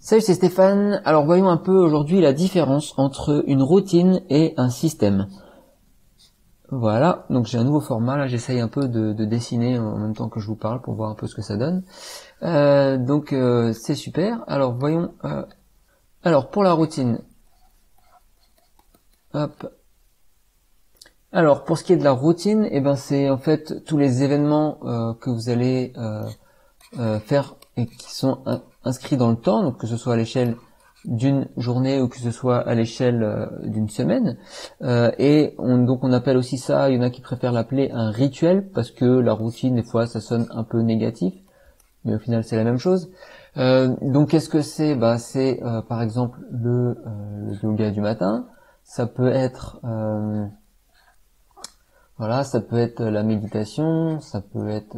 Salut, c'est Stéphane. Alors voyons un peu aujourd'hui la différence entre une routine et un système. Voilà, donc j'ai un nouveau format, là j'essaye un peu de dessiner en même temps que je vous parle pour voir un peu ce que ça donne. C'est super. Alors voyons, alors pour la routine, hop. Alors pour ce qui est de la routine, c'est en fait tous les événements que vous allez faire et qui sont inscrits dans le temps, donc que ce soit à l'échelle d'une journée ou que ce soit à l'échelle d'une semaine. Donc on appelle aussi ça, il y en a qui préfèrent l'appeler un rituel, parce que la routine, des fois, ça sonne un peu négatif, mais au final, c'est la même chose. Donc qu'est-ce que c'est? C'est par exemple le yoga du matin. Ça peut être voilà, ça peut être la méditation, ça peut être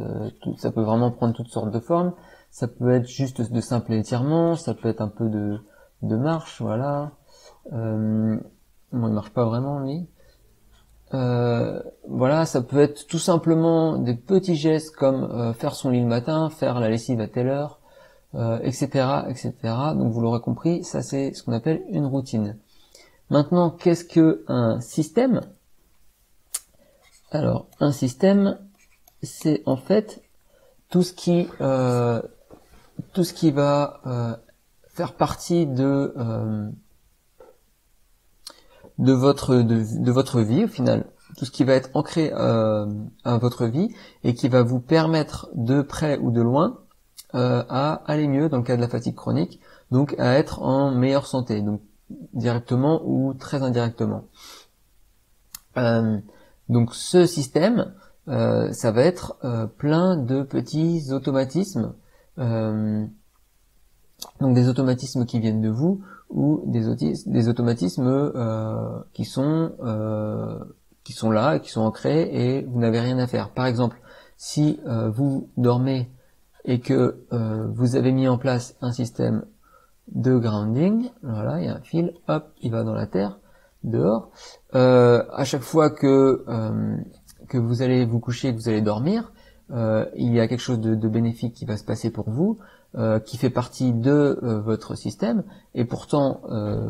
ça peut vraiment prendre toutes sortes de formes. Ça peut être juste de simples étirements, ça peut être un peu de marche, voilà. Bon, il marche pas vraiment lui. Voilà, ça peut être tout simplement des petits gestes comme faire son lit le matin, faire la lessive à telle heure, etc., etc. Donc vous l'aurez compris, ça c'est ce qu'on appelle une routine. Maintenant, qu'est-ce que un système? Alors, un système, c'est en fait tout ce qui va faire partie de votre vie au final, tout ce qui va être ancré à votre vie et qui va vous permettre de près ou de loin à aller mieux dans le cas de la fatigue chronique, donc à être en meilleure santé, donc directement ou très indirectement. Donc ce système, ça va être plein de petits automatismes, donc des automatismes qui viennent de vous ou des automatismes qui sont là et qui sont ancrés et vous n'avez rien à faire. Par exemple, si vous dormez et que vous avez mis en place un système de grounding, voilà, il y a un fil, hop, il va dans la terre, dehors. À chaque fois que vous allez vous coucher, que vous allez dormir, il y a quelque chose de bénéfique qui va se passer pour vous, qui fait partie de votre système, et pourtant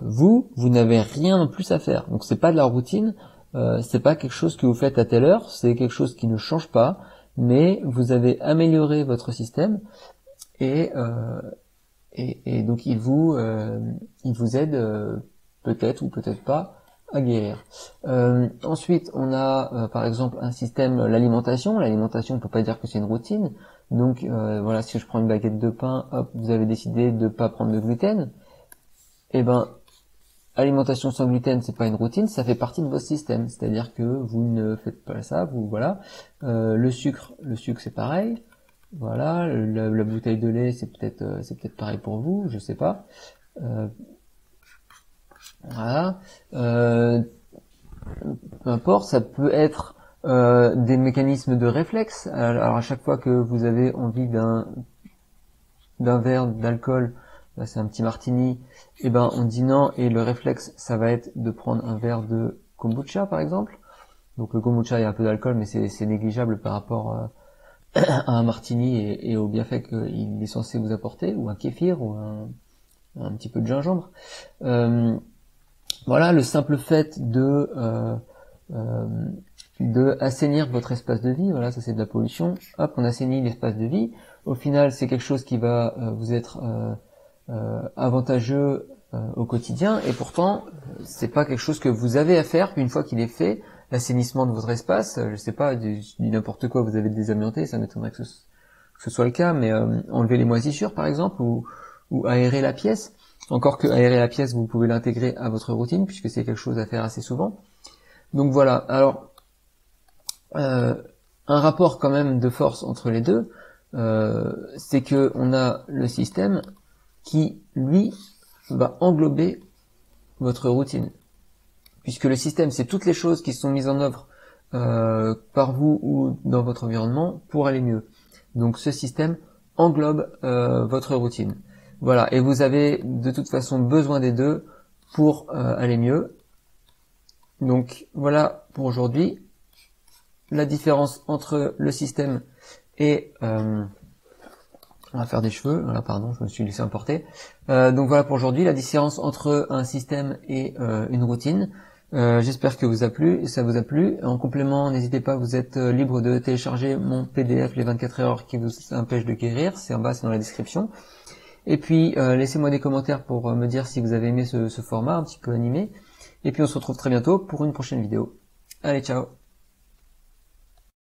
vous n'avez rien en plus à faire. Donc c'est pas de la routine, c'est pas quelque chose que vous faites à telle heure, c'est quelque chose qui ne change pas, mais vous avez amélioré votre système et donc il vous aide peut-être ou peut-être pas à guérir. Ensuite, on a par exemple un système, l'alimentation. L'alimentation, on peut pas dire que c'est une routine. Donc voilà, si je prends une baguette de pain, hop, vous avez décidé de pas prendre de gluten. Alimentation sans gluten, c'est pas une routine, ça fait partie de votre système. C'est-à-dire que vous ne faites pas ça, vous voilà. Le sucre, c'est pareil. Voilà, la bouteille de lait, c'est peut-être pareil pour vous, je sais pas. Voilà. Peu importe, ça peut être des mécanismes de réflexe. Alors à chaque fois que vous avez envie d'un verre d'alcool, c'est un petit martini, on dit non, et le réflexe, ça va être de prendre un verre de kombucha par exemple. Donc le kombucha, il y a un peu d'alcool, mais c'est négligeable par rapport à un martini et au bienfait qu'il est censé vous apporter, ou un kéfir, ou un petit peu de gingembre. Voilà, le simple fait de assainir votre espace de vie, voilà, ça c'est de la pollution. Hop, on assainit l'espace de vie. Au final, c'est quelque chose qui va vous être avantageux au quotidien, et pourtant, c'est pas quelque chose que vous avez à faire. Puis une fois qu'il est fait, l'assainissement de votre espace, je sais pas, du n'importe quoi, vous avez désamianté, ça m'étonnerait que ce soit le cas, mais enlever les moisissures par exemple, ou aérer la pièce. Encore que aérer la pièce, vous pouvez l'intégrer à votre routine, puisque c'est quelque chose à faire assez souvent. Donc voilà, alors un rapport quand même de force entre les deux, c'est que on a le système qui, lui, va englober votre routine. Puisque le système, c'est toutes les choses qui sont mises en œuvre par vous ou dans votre environnement pour aller mieux. Donc ce système englobe votre routine. Voilà, et vous avez de toute façon besoin des deux pour aller mieux. Donc voilà pour aujourd'hui la différence entre le système et On va faire des cheveux. Voilà, pardon, je me suis laissé emporter. Donc voilà pour aujourd'hui, la différence entre un système et une routine. J'espère que ça vous a plu. En complément, n'hésitez pas, vous êtes libre de télécharger mon PDF les 24 heures qui vous empêchent de guérir. C'est en bas, c'est dans la description. Et puis, laissez-moi des commentaires pour me dire si vous avez aimé ce format un petit peu animé. Et puis, on se retrouve très bientôt pour une prochaine vidéo. Allez, ciao!